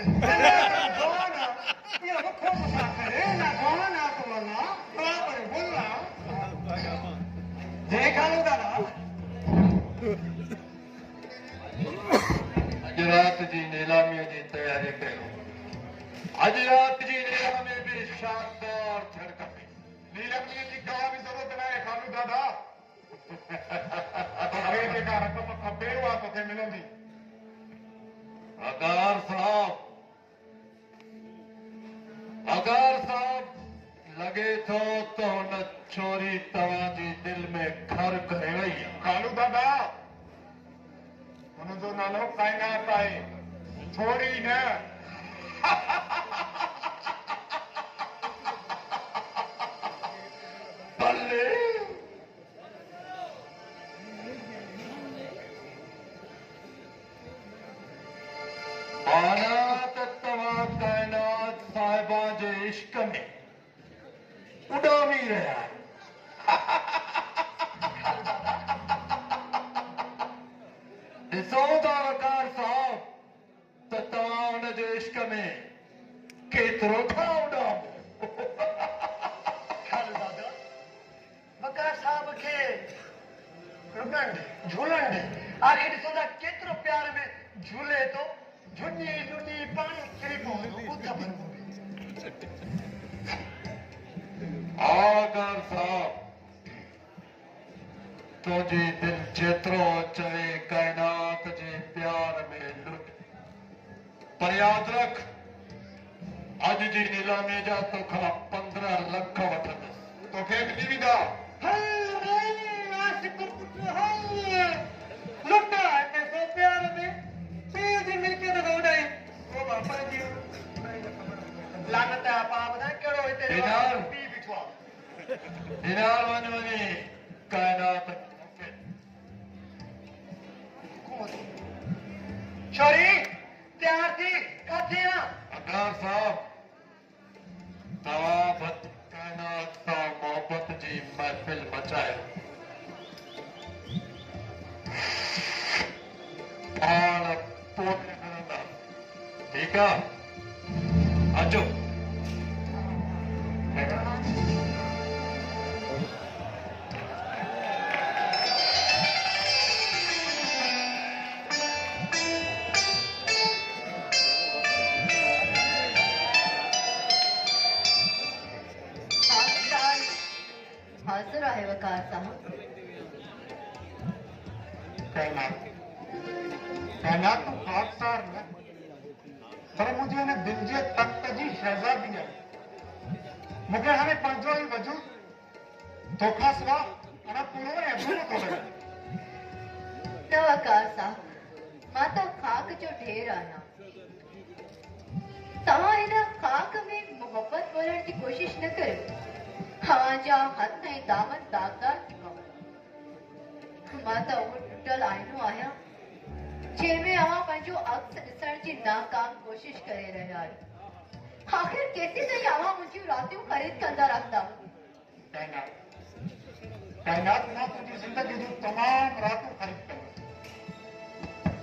Gona, io non posso sapere, na gona to na, proprio bolla. देखा लूंगा ना आज रात जी नीलामी की तैयारी करो। आज रात जी नीलामी भी शानदार धड़कन नीलामी की कहा भी जरूरत ना है खालू दादा अरे जेका रकम खपे वा तो थे मिलंदी अगार साहब लगे तो न चोरी तवाजी दिल में घर करे वही खालू दादा उन जो नालो कायनात आहे छोड़ी न बल्ले आना तवा कायनात साहिबा जे इश्क में उड़ावी रहा है ॾिसो था वकार साहब त तव्हां हुन जे इश्क में केतिरो था उॾामो खालू दादा बकार साहब के रुगंड झूलंड आखिर ॾिसो था केतिरो प्यार में झूले तो झुनी झुनी पानी किरी पवंदो कुझु ख़बर कोन्हे आगर साहब तुझी दिल जेतिरो चवे कायनात जे प्यार में लुट पर याद रख अॼु जी नीलामी जा तोखां 15 लख वठंदुसि तोखे मिली वेंदा लुटा है सो प्यार में तेज मिलके तो दौड़ाई ओ बापा जी लागत है आपा ॿुधाए कहिड़ो हिते दिनार। पी बीठो आहे दिनार वञी कायनात छोरी तैयार थी काथे आ अकार साहब तव्हां बद कायनात सां मोहबत जी महफ़िल मचायो पाण पोइ खणंदा ठीकु आहे अचो हाजिर आहे वकार साहब कायनात कायनात तो खाकसार न पर मुझे हिन दिल जे तख्त जी शहज़ादी आहे मूंखे हाणे पंहिंजो ई वजूद तोखां सिवा अञा पूरो ऐं अधूरो थो लॻे न वकार साहब मां त खाक जो ढेर आहियां तव्हां हिन खाक में मोहबत ॻोल्हण जी कोशिश न करियो हवा जा हथ ऐं दामन दागदार थी पवनि मां त उहो टुटल आईनो आहियां जंहिंमें अवां पंहिंजो अक्स ॾिसण जी नाकाम कोशिश करे रहिया आहियो आख़िर केसि ताईं अवां मुंहिंजियूं रातियूं ख़रीद कंदा रहंदा कायनात मां तुंहिंजी ज़िंदगी जूं तमामु रातूं ख़रीद कंदुसि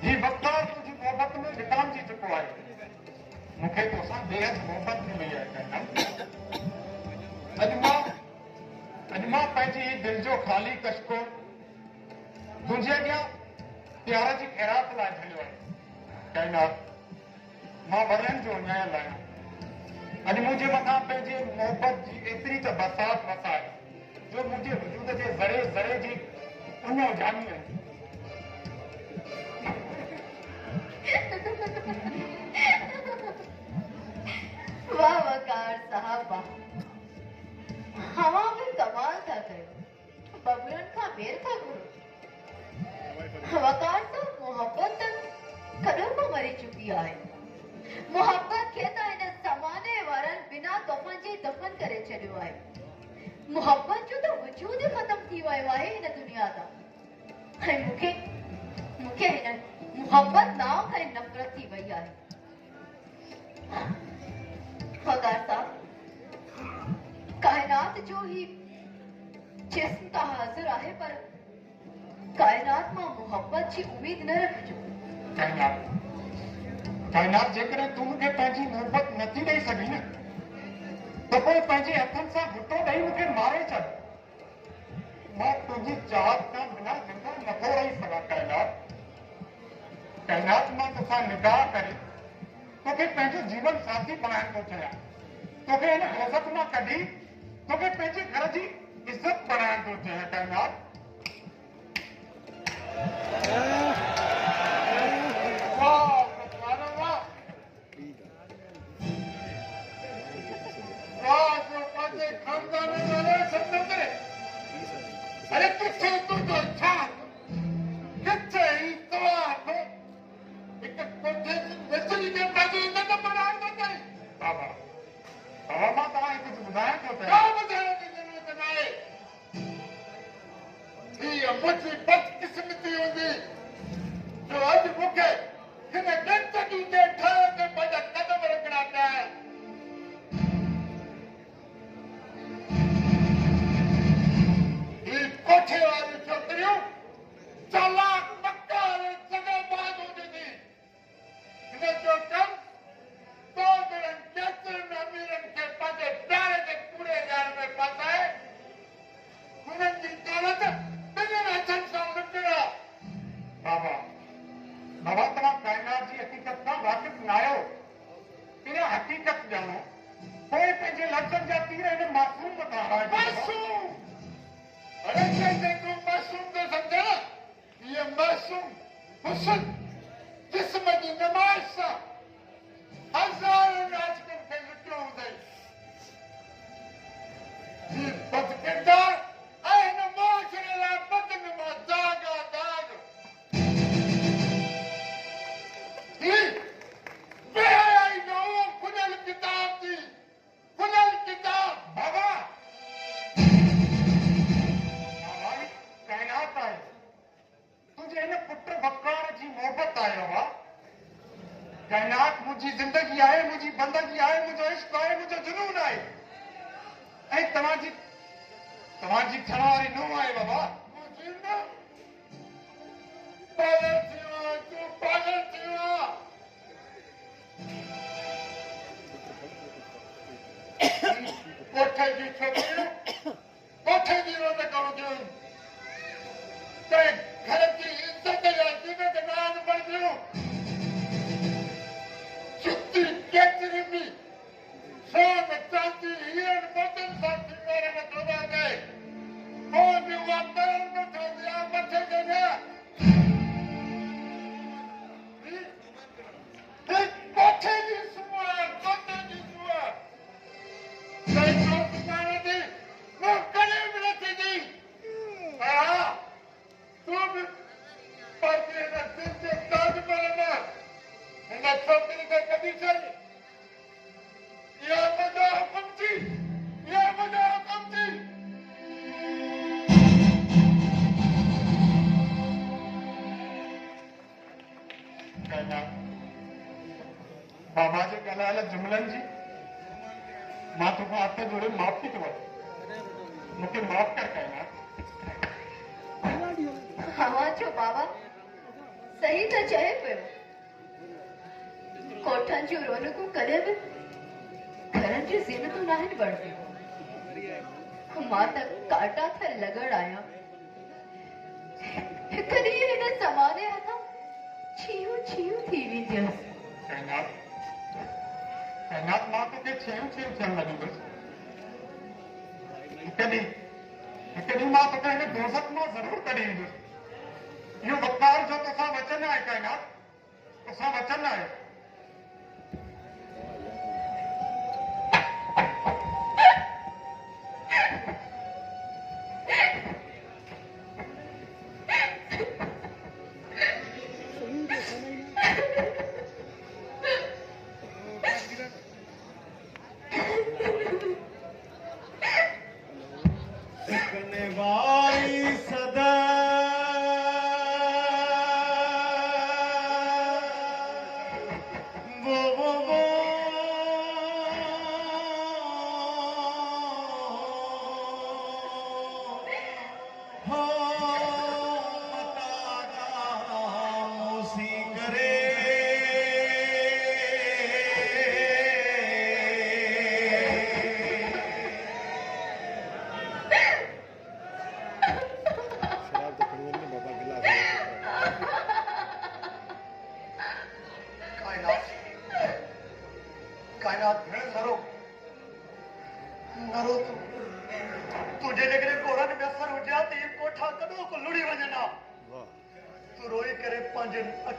हीउ वक़्तु तुंहिंजी मोहबत में विकामजी चुको आहे मूंखे तोसां बेहद मोहबत थी वई आहे कायनात अॼु मां पंहिंजी दिल जो ख़ाली कशको तुंहिंजे अॻियां प्यार जी ख़ैरात लाइ झलियो आहे कायनात मां वरनि जो न्यायल आहियां अॼु मुंहिंजे मथां पंहिंजे मोहबत जी एतिरी त बरसात वसाए जो मुंहिंजे वजूद जे ज़रे ज़रे जी उन उजामी आहे वाह वकार साहब वाह हवा में कमाल था कयो बबुरन खां बेर था करो वकार साहब मोहब्बत कॾहिं खां मरी चुकी आहे मोहब्बत खे त हिन ज़माने वारनि बिना कफ़न जे दफ़न करे छॾियो आहे मोहब्बत जो त वजूद ई ख़तम थी वियो आहे हिन दुनिया तां ऐं मूंखे हिन मोहब्बत नाव खां नफ़रत थी वई आहे वकार साहब कायनात जो ही जिस्म तो हाजिर आहे पर कायनात मां मोहब्बत जी उम्मीद न रखिजो काइनात जेकॾहिं तूं मूंखे पंहिंजी मोहबत नथी ॾेई सघी न त पोइ पंहिंजे हथनि सां घुटो ॾेई मूंखे मारे छॾ। मां तुंहिंजी चाहत खां बिना ज़िंदो नथो रही सघां काइनात। काइनात मां तोसां निकाह करे तोखे पंहिंजो जीवन साथी बणाइण थो चाहियां। तोखे हिन दोज़ख मां कढी तोखे पंहिंजे घर जी इज़त बणाइण थो चाहियां काइनात। वाह सतनाम वाह। वाह जो पंहिंजे खानदान वारे सभु करे। अरे किथे तुंहिंजो छा किथे ई तव्हां खे हिकु कोठे जी वेसली में पंहिंजी इज़त बणाइण थो चाहीं। बाबा बाबा मां तव्हांखे कुझु ॿुधाइण थो चाहियां। का ॿुधाइण जी ज़रूरत नाहे। हीअ मुंहिंजी बदकिस्मती हूंदी जो अॼु मूंखे हिन गंदगी जे ठाह ते पंहिंजा कदम रखणा पिया। ही कोठे वारियूं छोकिरियूं चालाक मक्कार सगाबाज हूंदी थी। हिन जो कमु तो ॼणनि केतिरनि अमीरनि खे पंहिंजे प्यार जे कूड़े ॼाण में फसाए हुननि जी दौलत ॿिन्हिनि हथनि सां लुटणा। बाबा बाबा तव्हां काइनात जी हक़ीक़त सां वाक़िफ़ न आहियो। इन हक़ीक़त ॼाणो पोइ पंहिंजे लफ़्ज़नि जा तीर हिन मासूम मथां हणाइजो। मासूम अरे जंहिंखे तूं मासूम थो सम्झे न इहे मासूम हुस्न जिस्म जी नुमाइश सां हज़ारनि आशिक़नि खे लुटियो हूंदई। ही बदकिरदार ऐं हिन मुआशिरे लाइ बदनुमा दाग आहे दाग। ही बेहयाई जो उहो खुलियल किताब थी खुलियल किताब। बाबा काइनात आहे तुंहिंजे हिन पुट वकार जी मोहबत आहे। बाबा काइनात मुंहिंजी ज़िंदगी आहे मुंहिंजी बंदगी आहे मुंहिंजो इश्क आहे मुंहिंजो जुनून आहे ऐं तव्हांजी थियण वारी नुंहुं आहे। बाबा मुंहिंजी नुंहुं पागल थी वियो आहे। तूं पागल थी वियो आहे। कोठे जी छोकिरियूं कोठे जी रौनक हूंदियूं कंहिं घर जी इज़त या ज़ीनत न अनबणदियूं। जुती केतिरी बि सोन चांदी हीरनि मोतियुनि सां सिंगार में धोबा कए पोइ बि उहा मरण न ठहंदी आहे मथे ते न। ही कोठे जी सूंहं आहे कोठे जी सूंहं। कंहिं दोस्त माण्हू जी मूं कॾहिं बि न थींदी। हा तूं बि पंहिंजे हिन दिलि जे ताजमहल मां हिन छोकिरी खे कढी छॾ। इहो मुंहिंजो हुकुम थी इहो मुंहिंजो हुकुम थी। बाबा जे ॻाल्हायल जुमलनि जी मां तोखां हथ जोड़े माफ़ी थो वठां। मूंखे माफ़ कर काइनात। हाँ जो बाबा सही त चए पियो। कोठनि जूं रौनकूं कॾहिं बि घरनि जूं ज़ीनतूं न आहिनि बणदियूं। मां त काटा थे लॻड़ आहियां। हिकु ॾींहुं हिन ज़माने हथां छियूं छियूं थी वेंदी हुअसि। काइनात मां तोखे छयूं थियण लॻंदुसि। हिकु ॾींहुं मां तोखे हिन दोज़ख मां ज़रूरु कढी ईंदुसि। इहो वकार जो तोसां वचन आहे काइनात तोसां वचन आहे।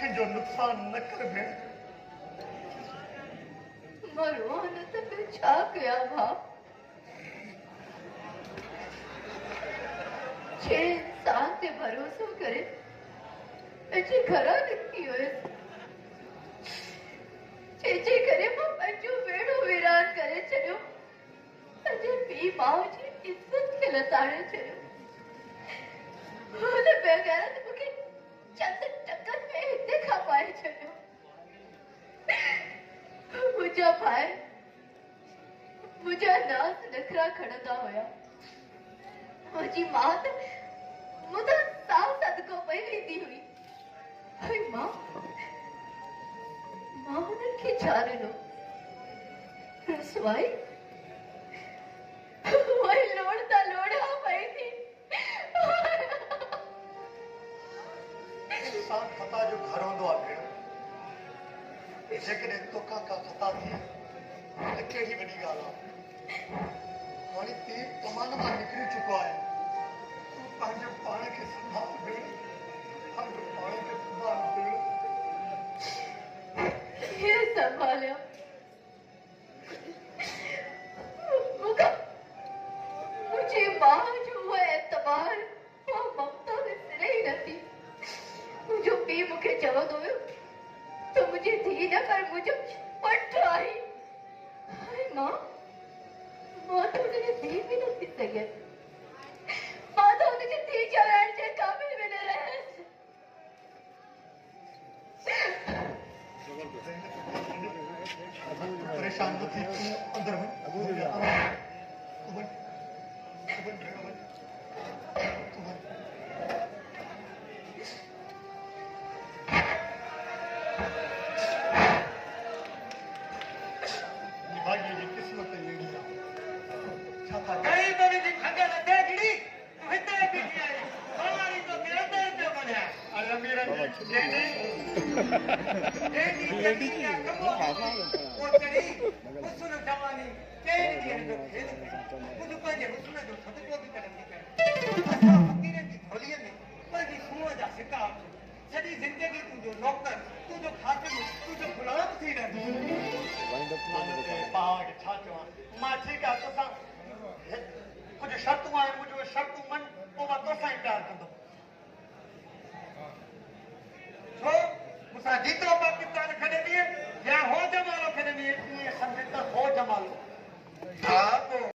अखियुनि जो नुक़सान न कर भेण। मां रोहां न त फिर छा कयां भाउ? जे इंसान ते भरोसो करे पंहिंजे घरां निकिती हुयसि, जंहिंजे करे मां पंहिंजो बेड़ो वीरान करे छॾियो, पंहिंजे पीउ माउ जी इज़त खे लताड़े छॾियो। हुन बेग़ैरत मूंखे चंद टकनि में हिते खां पाए छॾियो। मुंहिंजा भाई मुंहिंजा नास नखरा खणंदा हुया। मुंहिंजी माउ त मुंहिंजा साह सदको पई वेंदी हुई। ऐं मां हुननि खे छा ॾिनो? रसवाई वही लोड़दा लोड़ा पई थी। इंसान ख़ता जो घर हूंदो आहे भेण। जेकॾहिं तोखां का ख़ता थिए त कहिड़ी वॾी ॻाल्हि आहे। हाणे तीर कमान मां निकिरी चुको आहे। तूं पंहिंजे पाण खे संभाल भेण, पंहिंजे पाण खे संभाल भेण। कीअं संभालिया? मुंहिंजी माउ जो उहो एतबार, उहा ममता विसरे ई नथी। मुंहिंजो पीउ मूंखे चवंदो हुयो त मुंहिंजी धीउ न पर मुंहिंजो पट आहे। हाणे मां त हुनजी धीउ बि न थी सघियसि। मां त हुनजी धीउ चवण जे क़ाबिल बि न रहियसि। परेशान न थी, तूं अंदर वञ। तूं वञ, तूं वञ भेण, वञ। तूं वञ। भाग्य जी किस्मत अहिड़ी आहे। छा था कयो? कई तो जी खंडे लगे गिड़ी तू हिते बीठी आई हमारी तो मेरे पे बने अरे अमीरन जी डेडी लेडी क्या कमो वो तेरी हुस्न जवानी तेरी दी जो खेल मुझे पंहिंजे हुस्न जो सदको भी करन थी करे असां फकीरन जी झोलीअ में पंहिंजी सूअ जा सिका सॼी ज़िंदगी तुंहिंजो नौकर तुंहिंजो खातिम तुंहिंजो गुलाम थी रहंदो पाव खे छा चवां? मां ठीकु आहे तोसां कुझु शर्तूं आहिनि, मुंहिंजो शर्तूं मन पोइ मां तोसां ई प्यारु कंदुमि।